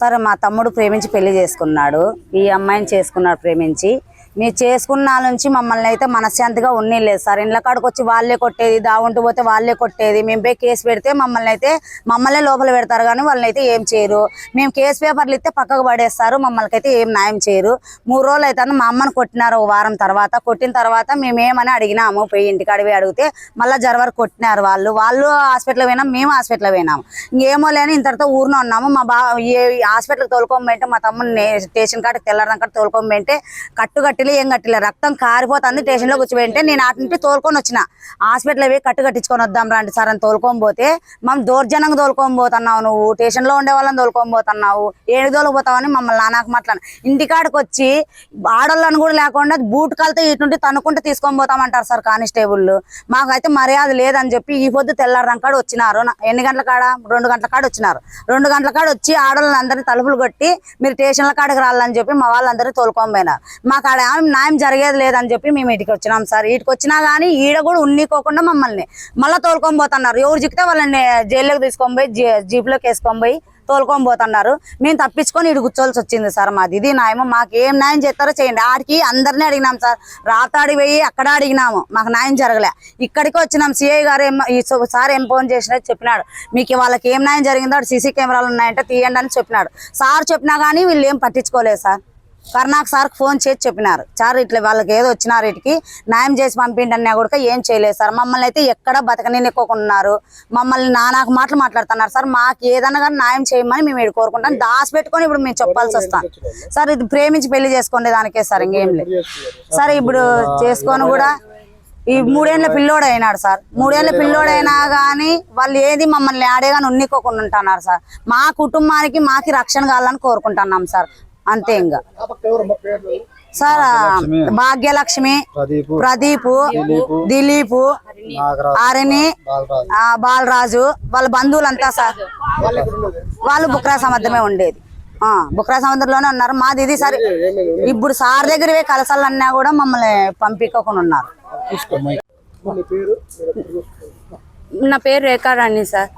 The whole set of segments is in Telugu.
సరే మా తమ్ముడు ప్రేమించి పెళ్లి చేసుకున్నాడు. ఈ అమ్మాయిని చేసుకున్నాడు ప్రేమించి. మీరు చేసుకున్న నుంచి మమ్మల్ని అయితే మనశ్శాంతిగా ఉండలేదు సార్. ఇండ్ల కాడికి వచ్చి వాళ్ళే కొట్టేది, దావుంటూ పోతే వాళ్ళే కొట్టేది. మేము పోయి కేసు పెడితే మమ్మల్ని లోపల పెడతారు కానీ వాళ్ళని అయితే ఏం చేయరు. మేము కేసు పేపర్లు ఇస్తే పక్కకు పడేస్తారు, మమ్మల్ని అయితే ఏం న్యాయం చేయరు. 3 రోజులు అయితే మా అమ్మని కొట్టినారు. ఒక వారం తర్వాత కొట్టిన తర్వాత మేమేమని అడిగినాము, పోయి ఇంటికాడి పోయి అడిగితే మళ్ళీ జరవరకు కొట్టినారు. వాళ్ళు హాస్పిటల్ పోయినాం, మేము హాస్పిటల్ పోయినాము. ఇంకేమో లేని ఇంతటితో ఊరిలో ఉన్నాము. మా హాస్పిటల్కి తోలుకోమంటే మా తమ్ముడిని స్టేషన్ కాడికి తెల్లారదాకా తోలుకోమంటే కట్టుకట్టిలే ఏం కట్టిలే, రక్తం కారిపోతుంది. స్టేషన్లో కూర్చోబెంటే నేను అటు నుంచి తోలుకొని వచ్చిన. హాస్పిటల్ పోయి కట్టించుకొని వద్దాం రండి సార్ అని తోలుకొని పోతే మనం దౌర్జన్యంగా తోలుకొని పోతున్నావు, నువ్వు స్టేషన్లో ఉండే వాళ్ళని తోలుకొని పోతున్నావు, ఏడు తోలుకుపోతావని మమ్మల్ని నానాకు మాట్లాడు. ఇంటికాడికి వచ్చి ఆడోళ్ళని కూడా లేకుండా బూట్ కాలితే ఇటు నుండి తనుకుంటే తీసుకొని పోతామంటారు సార్ కానిస్టేబుల్. మాకైతే మర్యాద లేదని చెప్పి ఈ పొద్దు తెల్లారదాకా వచ్చినారు. ఎన్ని గంటల కాడ 2 గంటల కాడ వచ్చినారు. 2 గంటల కాడ వచ్చి ఆడోళ్ళని అందరినీ తలుపులు కొట్టి మీరు స్టేషన్ల కాడికి రాలని చెప్పి మా వాళ్ళందరినీ తోలుకొని పోయినారు. మాకు ఆడ న్యాయం జరిగేది లేదని చెప్పి మేము ఇటుకి వచ్చినాం సార్. ఇటుకి వచ్చినా కానీ ఈడ కూడా ఉన్నీకోకుండా మమ్మల్ని మళ్ళీ తోలుకొని పోతున్నారు. ఎవరు చిక్కితే వాళ్ళని జైల్లోకి తీసుకొని పోయి జీప్లోకి వేసుకొని పోయి తోలుకొని పోతున్నారు. మేము తప్పించుకొని ఇటు కూర్చోవాల్సి వచ్చింది సార్. మాది ఇది న్యాయం. మాకు ఏం న్యాయం చేస్తారో చేయండి. ఆడికి అందరినీ అడిగినాం సార్, రాతాడి పోయి అక్కడ అడిగినాము, మాకు న్యాయం జరగలే. ఇక్కడికి వచ్చినాం. సిఐ గారు సార్ ఏం ఫోన్ చేసినట్టు చెప్పినాడు, మీకు వాళ్ళకి ఏం న్యాయం జరిగిందో అటు సీసీ కెమెరాలు ఉన్నాయంటే తీయండి అని చెప్పినాడు సార్. చెప్పినా కానీ వీళ్ళు ఏం పట్టించుకోలేదు సార్. కర్ణాక్ సార్కి ఫోన్ చేసి చెప్పినారు, సార్ ఇట్లా వాళ్ళకి ఏదో వచ్చినారు, వీటికి న్యాయం చేసి పంపిండి అన్నా కూడా ఏం చేయలేదు సార్. మమ్మల్ని అయితే ఎక్కడ బతకనివ్వకున్నారు. మమ్మల్ని నానాకు మాట్లాడుతున్నారు సార్. మాకు ఏదన్నా కానీ న్యాయం చేయమని మేము ఇక్కడ కోరుకుంటాం. దాసి పెట్టుకొని ఇప్పుడు మేము చెప్పాల్సి వస్తాం సార్. ఇది ప్రేమించి పెళ్లి చేసుకునే దానికే సార్, ఇంకేం లేదు సార్. ఇప్పుడు చేసుకొని కూడా ఈ 3 ఏళ్ళ పిల్లోడు అయినాడు సార్. 3 ఏళ్ళ పిల్లోడు అయినా కానీ వాళ్ళు ఏది మమ్మల్ని ఆడేగాని ఉన్నికోకుండా ఉంటున్నారు సార్. మా కుటుంబానికి మాకి రక్షణ కావాలని కోరుకుంటున్నాం సార్, అంతే. ఇంకా సార్ భాగ్యలక్ష్మి, ప్రదీప్, దిలీప్, హరిణి, బాలరాజు వాళ్ళ బంధువులంతా సార్. వాళ్ళు బుక్రా సముద్రమే ఉండేది, బుక్రా సముద్రంలోనే ఉన్నారు. మాది ఇది సార్. ఇప్పుడు సార్ దగ్గర కలసాలన్నా కూడా మమ్మల్ని పంపించకుండా ఉన్నారు. నా పేరు రేఖారాణి సార్.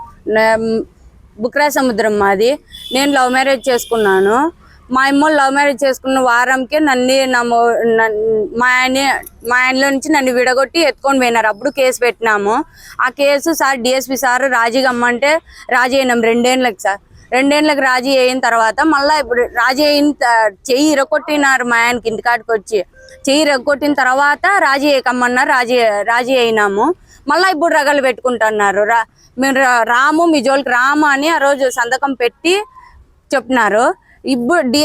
బుక్రా సముద్రం మాది. నేను లవ్ మ్యారేజ్ చేసుకున్నాను. మా అమ్మ లవ్ మ్యారేజ్ చేసుకున్న వారంకే మా ఆయనలో నుంచి నన్ను విడగొట్టి ఎత్తుకొని పోయినారు. అప్పుడు కేసు పెట్టినాము. ఆ కేసు సార్ డిఎస్పి సార్ రాజీ గమ్మంటే రాజీ అయినాం 2 ఏళ్ళకి సార్. 2 ఏళ్ళకి రాజీ అయిన తర్వాత మళ్ళీ ఇప్పుడు రాజీ అయిన చెయ్యి ఇరగొట్టినారు. మా ఆయనకి ఇంటికాడికి వచ్చి చెయ్యి ఇరగొట్టిన తర్వాత రాజీ కమ్మన్నారు. రాజీ అయినాము. మళ్ళీ ఇప్పుడు రగలు పెట్టుకుంటున్నారు. మీరు రాము, మీ జోలికి రాము అని ఆ రోజు సంతకం పెట్టి చెప్పినారు. ఇప్పుడు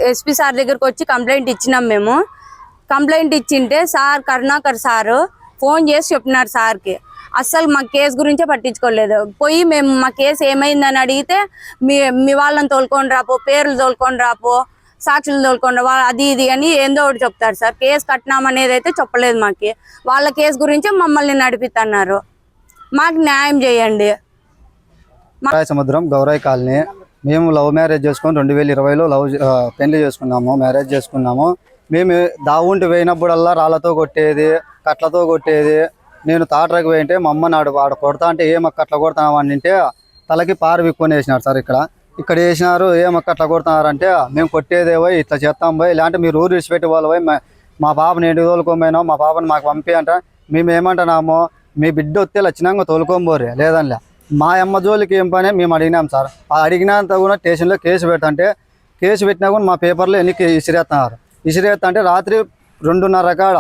ఎస్పీ సార్ దగ్గరకు వచ్చి కంప్లైంట్ ఇచ్చినాం మేము. కంప్లైంట్ ఇచ్చింటే సార్ కరుణాకర్ సారు ఫోన్ చేసి చెప్పినారు సార్కి. అస్సలు మా కేసు గురించే పట్టించుకోలేదు. పోయి మేము మా కేసు ఏమైందని అడిగితే మీ వాళ్ళని తోలుకొని రాపో, పేర్లు తోలుకొని రాపో, సాక్షులు తోలుకొని రా, అది ఇది అని ఏందో ఒకటి చెప్తారు సార్. కేసు కట్టినామనేది అయితే చెప్పలేదు మాకి. వాళ్ళ కేసు గురించే మమ్మల్ని నడిపిస్తున్నారు. మాకు న్యాయం చేయండి. సముద్రం గౌరవ్ కాలనీ. మేము లవ్ మ్యారేజ్ చేసుకొని 2020లో పెళ్లి చేసుకున్నాము, మ్యారేజ్ చేసుకున్నాము. మేము దావుంటి పోయినప్పుడల్లా రాళ్ళతో కొట్టేది, కట్లతో కొట్టేది. నేను తాటరకు పోయింటే మా అమ్మ నాడు వాడు కొడతా అంటే ఏమక్క అట్లా కొడుతున్నావు అని అంటే తలకి పారు విక్కొని వేసినారు సార్. ఇక్కడ వేసినారు. ఏమక్క అట్లా కొడుతున్నారంటే మేము కొట్టేదే పోయి ఇట్లా చేస్తాం పోయి, ఇలాంటి మీరు ఊరు విడిచిపెట్టి వాళ్ళు పోయి మా పాపని ఏంటి తోలుకోపోయినావు, మా పాపని మాకు పంపి అంట. మేము ఏమంటున్నాము, మీ బిడ్డ వస్తే లచ్చినంగా తోలుకోబోరే లేదనిలే. మా అమ్మ జోలికి ఏం పని మేము అడిగినాం సార్. అడిగినంత కూడా స్టేషన్లో కేసు పెట్టంటే కేసు పెట్టినా కూడా మా పేపర్లో ఎన్ని ఇసిరేస్తున్నారు. ఇసిరేస్తా అంటే రాత్రి 2:30 కాడ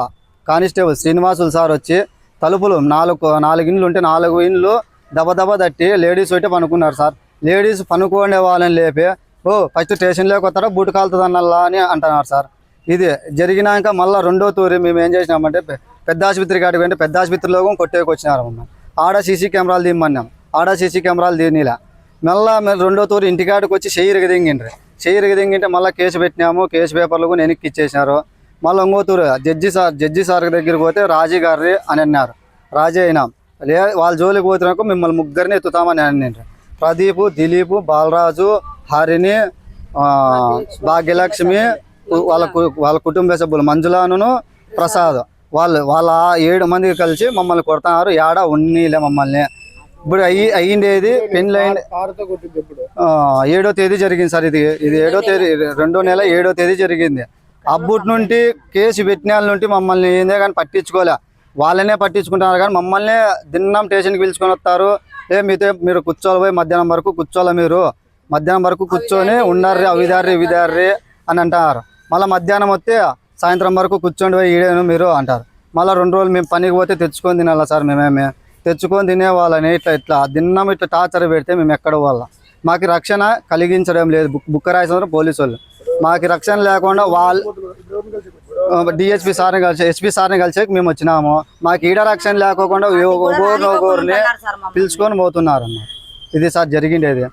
కానిస్టేబుల్ శ్రీనివాసులు సార్ వచ్చి తలుపులు 4 ఇండ్లు ఉంటే 4 ఇండ్లు దబదబ తట్టి లేడీస్ అయితే పనుకున్నారు సార్. లేడీస్ పనుకోండే వాళ్ళని లేపి ఫస్ట్ స్టేషన్లోకి వస్తారా బూటు కాలుతుంది అన్నల్లా అని అంటున్నారు సార్. ఇది జరిగినాక మళ్ళీ 2వ తూరి మేము ఏం చేసినామంటే పెద్ద ఆసుపత్రి కాడికి వెంటే పెద్ద ఆసుపత్రిలో కొట్టేకొచ్చినారు. మమ్మల్ని ఆడ సీసీ కెమెరాలు తీయమన్నాం. ఆడ సీసీ కెమెరాలు తీయనిలా. మళ్ళీ 2వ తూరి ఇంటికాడికి వచ్చి చెయ్యిరికి దింగింటే మళ్ళీ కేసు పెట్టినాము. కేసు పేపర్లు కూడా వెనక్కి ఇచ్చేసినారు. మళ్ళీ 2వ తూరు జడ్జి సార్ దగ్గరికి పోతే రాజీ గారి అని అన్నారు. రాజీ అయినాం. వాళ్ళ జోలికి పోతున్నాక మిమ్మల్ని 3 ఎత్తుతామని అన్నారు. ప్రదీప్, దిలీప్, బాలరాజు, హరిని, భాగ్యలక్ష్మి, వాళ్ళ కుటుంబ సభ్యులు మంజులాను, ప్రసాద్ వాళ్ళ 7 మంది కలిసి మమ్మల్ని కొడుతున్నారు. ఏడా ఉన్నీలే మమ్మల్ని ఇప్పుడు అయ్యిండేది పెళ్లి అయింది 7వ తేదీ జరిగింది సార్. ఇది 7వ తేదీ 2వ నెల 7వ తేదీ జరిగింది. అప్పటి నుండి కేసు పెట్టిన వాళ్ళ నుండి మమ్మల్ని ఏందే కానీ పట్టించుకోలే. వాళ్ళనే పట్టించుకుంటున్నారు కానీ మమ్మల్ని దిన్నం స్టేషన్కి పిలుచుకొని వస్తారు. మీతో మీరు కూర్చోవాలి, పోయి మధ్యాహ్నం వరకు కూర్చోవాలి, మీరు మధ్యాహ్నం వరకు కూర్చొని ఉండాలి అవిదారి అని అంటారు. మళ్ళీ మధ్యాహ్నం వస్తే సాయంత్రం వరకు కూర్చోండి పోయి ఈడేను మీరు అంటారు. మళ్ళీ 2 రోజులు మేము పనికి పోతే తెచ్చుకొని తినాలా సార్. మేమేమే తెచ్చుకొని తినేవాళ్ళని ఇట్లా దిన్నం ఇట్లా టార్చర్ పెడితే మేము ఎక్కడ వాళ్ళ మాకు రక్షణ కలిగించడం లేదు. బుక్కరాయ సముద్రం పోలీసు వాళ్ళు మాకు రక్షణ లేకుండా వాళ్ళు డిఎస్పీ సార్ని కలిసి ఎస్పీ సార్ని కలిసి మేము వచ్చినాము. మాకు ఈడ రక్షణ లేకోకుండా ఒకరిని పిలుచుకొని పోతున్నారు అన్నమాట. ఇది సార్ జరిగిండేది.